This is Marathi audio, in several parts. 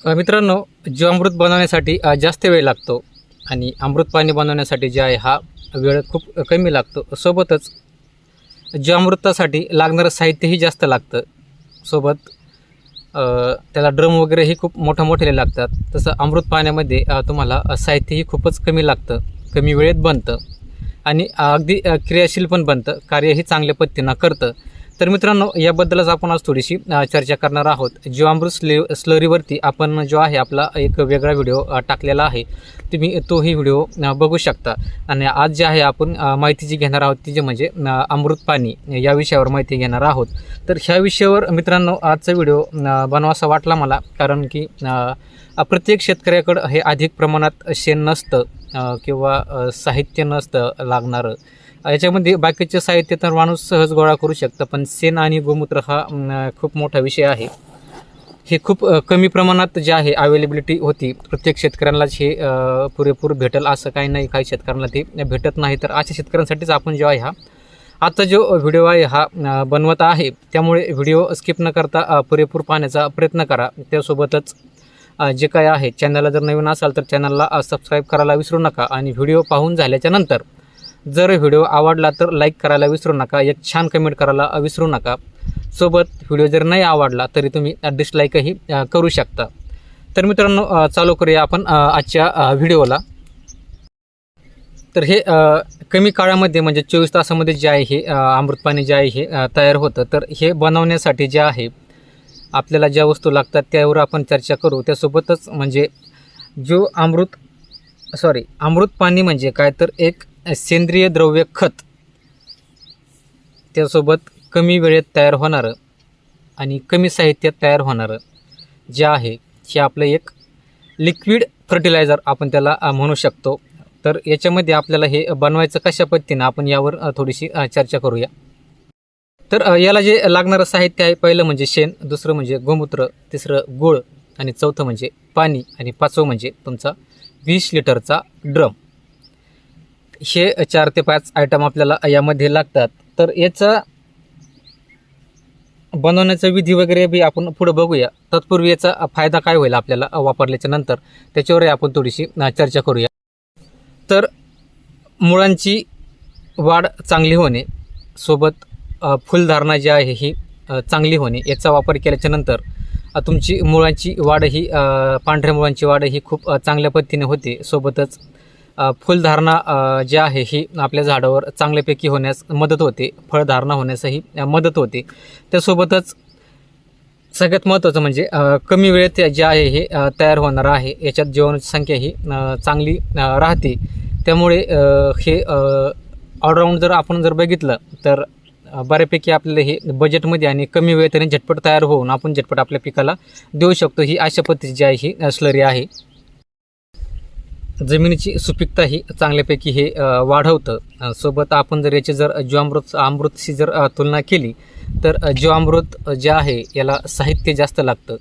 मित्रांनो, जीवामृत बनवण्यासाठी जास्त वेळ लागतो आणि अमृत पाणी बनवण्यासाठी जे आहे हा वेळ खूप कमी लागतो. सोबतच जीवामृतासाठी लागणारं साहित्यही जास्त लागतं. सोबत त्याला ड्रम वगैरेही खूप मोठे लागतात. तसं अमृत पाण्यामध्ये तुम्हाला साहित्यही खूपच कमी लागतं, कमी वेळेत बनतं आणि अगदी क्रियाशील पण बनतं, कार्यही चांगल्या पद्धतीनं करतं. तर मित्रांनो, याबद्दलच आपण आज थोडीशी चर्चा करणार आहोत. जीवामृत स्लरीवरती आपण जो आहे आपला एक वेगळा व्हिडिओ टाकलेला आहे, तुम्ही तोही व्हिडिओ बघू शकता. आणि आज जे आहे आपण माहिती जी घेणार आहोत ती जे म्हणजे अमृत पाणी या विषयावर माहिती घेणार आहोत. तर ह्या विषयावर मित्रांनो आजचा व्हिडिओ बनवासा वाटला मला, कारण की प्रत्येक शेतकऱ्याकडं हे अधिक प्रमाणात शेण नसतं किंवा साहित्य नसतं लागणारं. याच्यामध्ये बाकीचे साहित्य तर माणूस सहज गोळा करू शकतं, पण शेण आणि गोमूत्र हा खूप मोठा विषय आहे. हे खूप कमी प्रमाणात जे आहे अवेलेबिलिटी होती. प्रत्येक शेतकऱ्यांनाच हे पुरेपूर भेटेल असं काही नाही, काही शेतकऱ्यांना ते भेटत नाही. तर अशा शेतकऱ्यांसाठीच आपण जो आहे हा आजचा जो व्हिडिओ आहे हा बनवत आहे. त्यामुळे व्हिडिओ स्किप न करता पुरेपूर पाहण्याचा प्रयत्न करा. त्यासोबतच जे काय आहे, चॅनलला जर नवीन असाल तर चॅनलला सबस्क्राईब करायला विसरू नका. आणि व्हिडिओ पाहून झाल्याच्या नंतर जर व्हिडिओ आवडला तर लाईक करायला विसरू नका, एक छान कमेंट करायला विसरू नका. सोबत व्हिडिओ जर नाही आवडला तरी तुम्ही डिसलाईकही करू शकता. तर मित्रांनो, चालू करूया आपण आजच्या व्हिडिओला. तर हे कमी काळामध्ये म्हणजे 24 तासामध्ये जे आहे हे अमृत पाणी जे आहे हे तयार होतं. तर हे बनवण्यासाठी जे आहे आपल्याला ज्या वस्तू लागतात त्यावर आपण चर्चा करू. त्यासोबतच म्हणजे जो अमृत पाणी म्हणजे काय, तर एक सेंद्रिय द्रव्य खत, त्यासोबत कमी वेळेत तयार होणारं आणि कमी साहित्यात तयार होणारं जे आहे हे आपलं एक लिक्विड फर्टिलायझर आपण त्याला म्हणू शकतो. तर याच्यामध्ये आपल्याला हे बनवायचं कशा पद्धतीनं आपण यावर थोडीशी चर्चा करूया. तर याला जे लागणारं साहित्य आहे, पहिलं म्हणजे शेण, दुसरं म्हणजे गोमूत्र, तिसरं गूळ आणि चौथं म्हणजे पाणी आणि पाचवं म्हणजे तुमचा 20 लिटरचा ड्रम. हे 4 ते 5 आयटम आपल्याला यामध्ये लागतात. तर याचा बनवण्याचा विधी वगैरे बी आपण पुढं बघूया. तत्पूर्वी याचा फायदा काय होईल आपल्याला वापरल्याच्या नंतर त्याच्यावरही आपण थोडीशी चर्चा करूया. तर मुळांची वाढ चांगली होणे, सोबत फुलधारणा जी आहे ही चांगली होणे, याचा वापर केल्याच्या नंतर तुमची मुळांची वाढ ही पांढऱ्या मुळांची वाढ ही खूप चांगल्या पद्धतीने होते. सोबतच फुलधारणा जी आहे ही आपल्या झाडावर चांगल्यापैकी होण्यास मदत होते, फळधारणा होण्यासही मदत होते. त्यासोबतच सगळ्यात महत्त्वाचं म्हणजे कमी वेळेत जे आहे हे तयार होणार आहे. याच्यात जीवाणूची संख्या ही चांगली राहते. त्यामुळे हे ऑलराऊंड जर आपण बघितलं तर बऱ्यापैकी आपल्याला हे बजेटमध्ये आणि कमी वेळेत झटपट तयार होऊन आपण झटपट आपल्या पिकाला देऊ शकतो. ही अशा पद्धतीची जी आहे ही स्लरी आहे. जमिनीची सुपीकता ही चांगल्यापैकी हे वाढवतं. सोबत आपण जर याची जर अमृतशी जर तुलना केली तर जीवामृत जे आहे याला साहित्य जास्त लागतं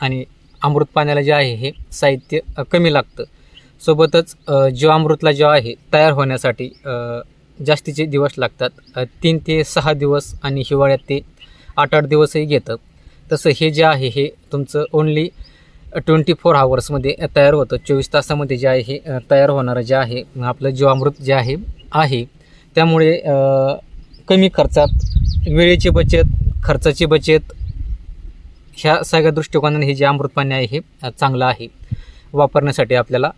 आणि अमृत पाण्याला जे आहे हे साहित्य कमी लागतं. सोबतच जीवामृतला जे आहे तयार होण्यासाठी जास्तीचे दिवस लागतात, 3 ते 6 दिवस आणि हिवाळ्यात ते 8-8 दिवसही घेतं. तसं हे जे आहे हे तुमचं ओन्ली 24 आवर्समध्ये तयार होतं. 24 तासामध्ये जे आहे हे तयार होणारं जे आहे आपलं जीवामृत जे आहे. त्यामुळे कमी खर्चात वेळेची बचत, खर्चाची बचत, ह्या सगळ्या दृष्टिकोनाने हे जे अमृत पाणी आहे हे चांगलं आहे वापरण्यासाठी आपल्याला.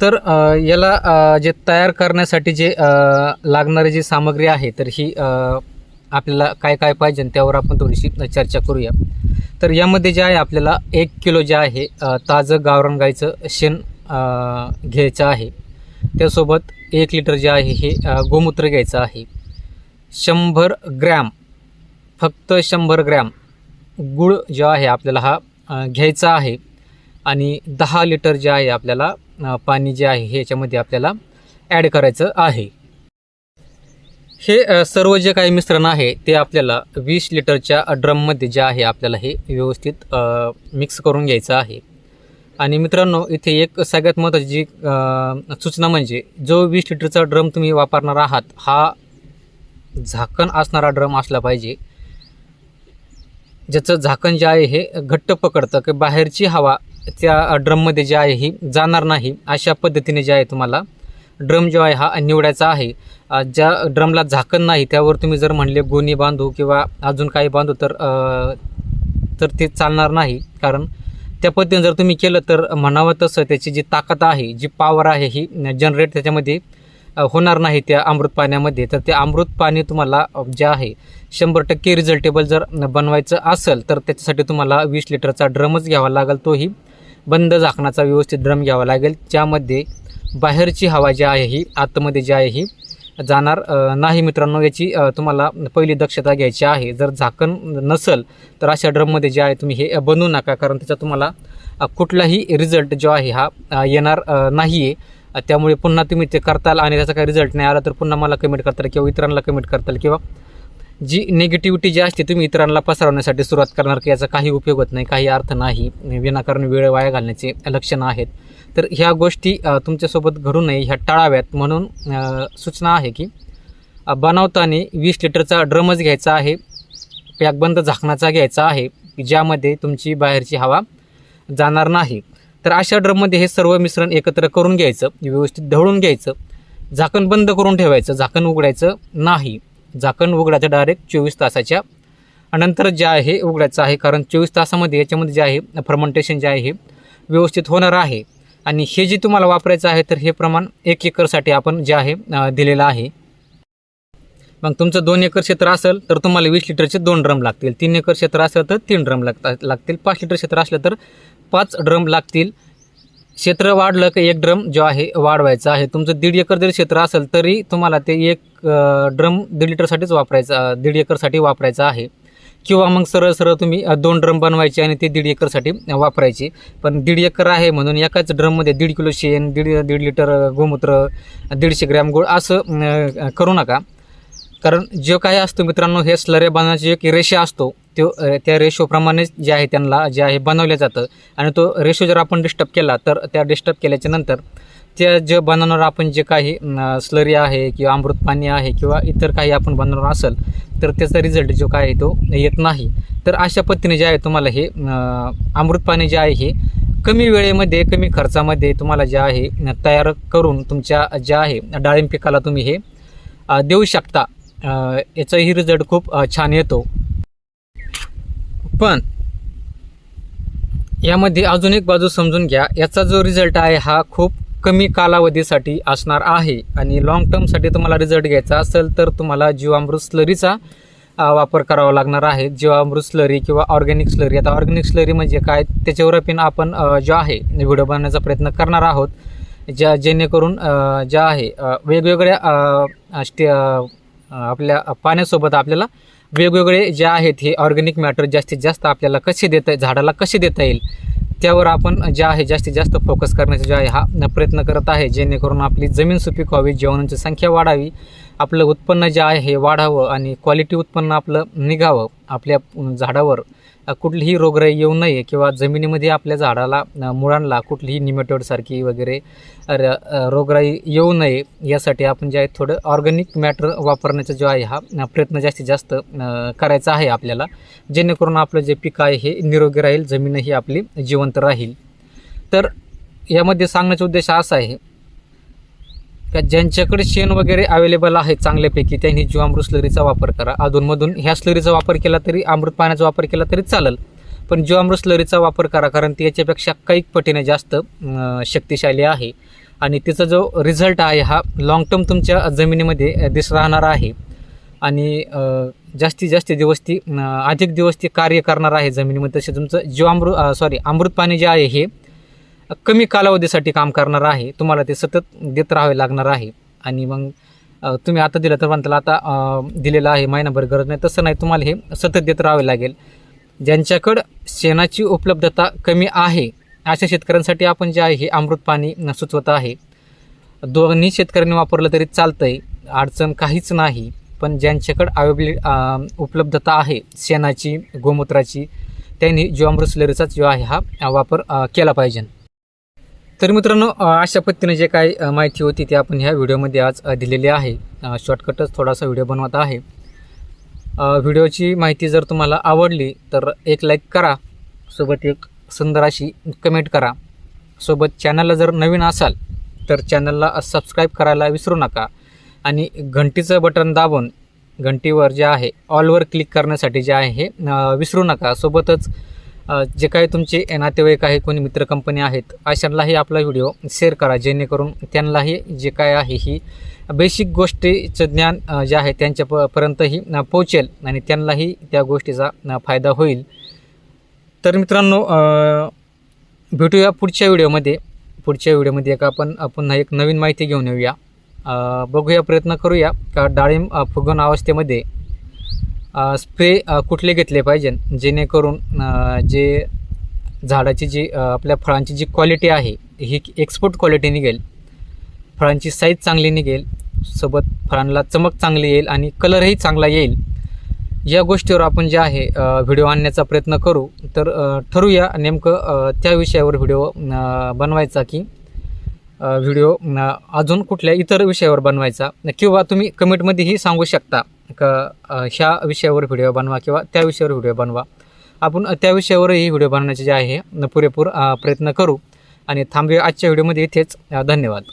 तर याला जे तयार करण्यासाठी जे लागणारी जी सामग्री आहे तर ही आपल्याला काय काय पाहिजे त्यावर आपण थोडीशी चर्चा करूया. तर यामध्ये जे आहे आपल्याला 1 किलो जे आहे ताजं गावरान गाईचं शेण घ्यायचं आहे. त्यासोबत 1 लिटर जे आहे हे गोमूत्र घ्यायचं आहे. 100 ग्रॅम, फक्त 100 ग्रॅम गूळ जो आहे आपल्याला हा घ्यायचा आहे. आणि 10 लिटर जे आहे आपल्याला पाणी जे आहे हे याच्यामध्ये आपल्याला ॲड करायचं आहे. हे सर्व जे काही मिश्रण आहे ते आपल्याला 20 लिटरच्या ड्रममध्ये जे आहे आपल्याला हे व्यवस्थित मिक्स करून घ्यायचं आहे. आणि मित्रांनो, इथे एक सगळ्यात महत्त्वाची जी सूचना म्हणजे जो 20 लिटरचा ड्रम तुम्ही वापरणार आहात हा झाकण असणारा ड्रम असला पाहिजे. ज्याचं झाकण जे आहे हे घट्ट पकडतं की बाहेरची हवा त्या ड्रममध्ये जे आहे ही जाणार नाही, अशा पद्धतीने जे आहे तुम्हाला ड्रम जो आहे हा निवडायचा आहे. ज्या ड्रमला झाकण नाही त्यावर तुम्ही जर म्हणले गोणी बांधू किंवा अजून काही बांधू तर ते चालणार नाही. कारण त्या पद्धतीने जर तुम्ही केलं तर म्हणावं तसं त्याची जी ताकद आहे, जी पॉवर आहे ही जनरेट त्याच्यामध्ये होणार नाही त्या अमृत पाण्यामध्ये. तर ते अमृत पाणी तुम्हाला जे आहे 100% रिझल्टेबल जर बनवायचं असेल तर त्याच्यासाठी तुम्हाला 20 लिटरचा ड्रमच घ्यावा लागेल. तोही बंद झाकणाचा व्यवस्थित ड्रम घ्यावा लागेल, ज्यामध्ये बाहेरची हवा जी आहे ही आतमध्ये जी आहे ही जाणार नाही. मित्रांनो, याची तुम्हाला पहिली दक्षता घ्यायची आहे. जर झाकण नसेल तर अशा ड्रममध्ये जे आहे तुम्ही हे बनवू नका, कारण त्याचा तुम्हाला कुठलाही रिझल्ट जो आहे हा येणार नाही आहे. त्यामुळे पुन्हा तुम्ही ते करताल आणि त्याचा काही रिझल्ट नाही आला तर पुन्हा मला कमेंट करताल किंवा इतरांना कमेंट करताल, किंवा जी निगेटिव्हिटी जी असते तुम्ही इतरांना पसरवण्यासाठी सुरुवात करणार की याचा काही उपयोग होत नाही, काही अर्थ नाही, विनाकारण वेळ वाया घालण्याचे लक्षणं आहेत. तर ह्या गोष्टी तुमच्यासोबत घडू नये, ह्या टाळाव्यात म्हणून सूचना आहे की बनवताना 20 लिटरचा ड्रमच घ्यायचा आहे, पॅकबंद झाकणाचा घ्यायचा आहे, ज्यामध्ये तुमची बाहेरची हवा जाणार नाही. तर अशा ड्रममध्ये हे सर्व मिश्रण एकत्र करून घ्यायचं, व्यवस्थित ढवळून घ्यायचं, झाकण बंद करून ठेवायचं, झाकण उघडायचं नाही. झाकण उघडायचं डायरेक्ट 24 तासाच्या नंतर जे आहे उघडायचं आहे, कारण 24 तासामध्ये याच्यामध्ये जे आहे फर्मेंटेशन जे आहे हे व्यवस्थित होणार आहे. आणि हे जे तुम्हाला वापरायचं आहे तर हे प्रमाण 1 एकरसाठी आपण जे आहे दिलेलं आहे. मग तुमचं 2 एकर क्षेत्र असेल तर तुम्हाला 20 लिटरचे 2 ड्रम लागतील, 3 एकर क्षेत्र असेल तर 3 ड्रम लागतील, 5 लिटर क्षेत्र असलं तर 5 ड्रम लागतील. क्षेत्र वाढलं की 1 ड्रम जो आहे वाढवायचा आहे. तुमचं 1.5 एकर जरी क्षेत्र असेल तरी तुम्हाला ते 1 ड्रम 1.5 लिटरसाठीच वापरायचं, 1.5 एकरसाठी वापरायचं आहे. किंवा मग सरळ तुम्ही 2 ड्रम बनवायचे आणि ते 1.5 एकरसाठी वापरायचे. पण 1.5 एकर आहे म्हणून एकाच ड्रममध्ये 1.5 किलो शेण, 1.5 लिटर गोमूत्र, 150 ग्रॅम गूळ असं करू नका. कारण जो काही असतो मित्रांनो, हे स्लऱ्या बनवण्याची एक रेषा असतो, तो त्या रेशोप्रमाणेच जे आहे त्यांना जे आहे बनवलं जातं. आणि तो रेशो जर आपण डिस्टर्ब केला तर त्या डिस्टर्ब केल्याच्या नंतर त्या जे बनवणार आपण जे काही स्लरी आहे किंवा अमृत पाणी आहे किंवा इतर काही आपण बनवणार असेल तर त्याचा रिझल्ट जो काय आहे तो येत नाही. तर अशा पद्धतीने जे आहे तुम्हाला हे अमृत पाणी जे आहे हे कमी वेळेमध्ये कमी खर्चामध्ये तुम्हाला जे आहे तयार करून तुमच्या ज्या आहे डाळिंब पिकाला तुम्ही हे देऊ शकता. याचाही रिझल्ट खूप छान येतो. पण यामध्ये अजून एक बाजू समजून घ्या, याचा जो रिझल्ट आहे हा खूप कमी कालावधीसाठी असणार आहे. आणि लॉंग टर्मसाठी तुम्हाला रिझल्ट घ्यायचा असेल तर तुम्हाला जीवामृत स्लरीचा वापर करावा लागणार आहे. जीवामृत स्लरी किंवा ऑर्गॅनिक स्लरी. आता ऑर्गॅनिक स्लरी म्हणजे काय, त्याच्यावर पण आपण जो आहे व्हिडिओ बनवण्याचा प्रयत्न करणार आहोत, जेणेकरून ज्या आहे वेगवेगळ्या आपल्या पाण्यासोबत आपल्याला वेगवेगळे जे आहेत हे ऑर्गॅनिक मॅटर जास्तीत जास्त आपल्याला कसे देता झाडाला कसे देता येईल त्यावर आपण जे आहे जास्तीत जास्त फोकस करण्याचा जो आहे हा प्रयत्न करत आहे, जेणेकरून आपली जमीन सुपीक व्हावी, जीवाणूंची संख्या वाढावी, आपलं उत्पन्न जे आहे हे वाढावं आणि क्वालिटी उत्पन्न आपलं निघावं, आपल्या झाडावर कुठलीही रोगराई येऊ नये किंवा जमिनीमध्ये आपल्या झाडाला मुळांना कुठलीही निमेटोडसारखी वगैरे रोगराई येऊ नये, यासाठी आपण जे आहे थोडं ऑर्गॅनिक मॅटर वापरण्याचा जो आहे हा प्रयत्न जास्तीत जास्त करायचा आहे आपल्याला, जेणेकरून आपलं जे पीक आहे हे निरोगी राहील, जमीनही आपली जिवंत राहील. तर यामध्ये सांगण्याचा उद्देश असा आहे का ज्यांच्याकडे शेण वगैरे अवेलेबल आहे चांगल्यापैकी त्यांनी जीवामृत स्लरीचा वापर करा. अधूनमधून ह्या स्लरीचा वापर केला तरी, अमृत पाण्याचा वापर केला तरी चालेल, पण जीवामृत स्लरीचा वापर करा, कारण ती याच्यापेक्षा काही पटीने जास्त शक्तिशाली आहे आणि तिचा जो रिझल्ट आहे हा लॉंग टर्म तुमच्या जमिनीमध्ये राहणार आहे आणि जास्तीत जास्त दिवस ती अधिक दिवस ती कार्य करणार आहे जमिनीमध्ये. तसे तुमचं अमृत पाणी जे आहे हे कमी कालावधीसाठी काम करणार आहे, तुम्हाला ते सतत देत राहावे लागणार आहे. आणि मग तुम्ही आता दिलं तर म्हणताल आता दिलेलं आहे महिनाभर गरज नाही, तसं नाही, तुम्हाला हे सतत देत राहावे लागेल. ज्यांच्याकडं शेणाची उपलब्धता कमी आहे अशा शेतकऱ्यांसाठी आपण जे आहे हे अमृत पाणी सुचवत आहे. दोन्ही शेतकऱ्यांनी वापरलं तरी चालतं आहे, अडचण काहीच नाही. पण ज्यांच्याकडं उपलब्धता आहे शेणाची, गोमूत्राची, त्यांनी जीवामृत स्लरीचाच जो आहे हा वापर केला पाहिजे. तर मित्रांनो, अशा पद्धतीने जे काही माहिती होती ती आपण ह्या व्हिडिओमध्ये आज दिलेली आहे. शॉर्टकटच थोडासा व्हिडिओ बनवत आहे. व्हिडिओची माहिती जर तुम्हाला आवडली तर एक लाईक करा, सोबत एक सुंदर अशी कमेंट करा. सोबत चॅनलला जर नवीन असाल तर चॅनलला सबस्क्राईब करायला विसरू नका आणि घंटीचं बटन दाबून घंटीवर जे आहे ऑलवर क्लिक करण्यासाठी जे आहे हे विसरू नका. सोबतच जे काही तुमचे नातेवाईक आहे, कोणी मित्र कंपनी आहेत, अशांनाही आपला व्हिडिओ शेअर करा, जेणेकरून त्यांनाही जे काय आहे ही बेसिक गोष्टीचं ज्ञान जे आहे त्यांच्यापर्यंतही पोहोचेल आणि त्यांनाही त्या गोष्टीचा फायदा होईल. तर मित्रांनो, भेटूया पुढच्या व्हिडिओमध्ये. आपण पुन्हा एक नवीन माहिती घेऊन येऊया. बघूया, प्रयत्न करूया का डाळिंब फुगवण अवस्थेमध्ये स्प्रे कुठले घेतले पाहिजे, जेणेकरून जे झाडाची जी आपल्या फळांची जी क्वालिटी आहे ही एक्सपोर्ट क्वालिटी निघेल, फळांची साईज चांगली निघेल, सोबत फळांना चमक चांगली येईल आणि कलरही चांगला येईल. या गोष्टीवर आपण जे आहे व्हिडिओ आणण्याचा प्रयत्न करू. तर ठरूया नेमकं त्या विषयावर व्हिडिओ बनवायचा की व्हिडिओ अजून कुठल्या इतर विषयावर बनवायचा, किंवा तुम्ही कमेंटमध्येही सांगू शकता का ह्या विषयावर व्हिडिओ बनवा किंवा त्या विषयावर व्हिडिओ बनवा. आपण त्या विषयावरही व्हिडिओ बनवण्याचे जे आहे पुरेपूर प्रयत्न करू. आणि थांबूया आजच्या व्हिडिओमध्ये इथेच. धन्यवाद.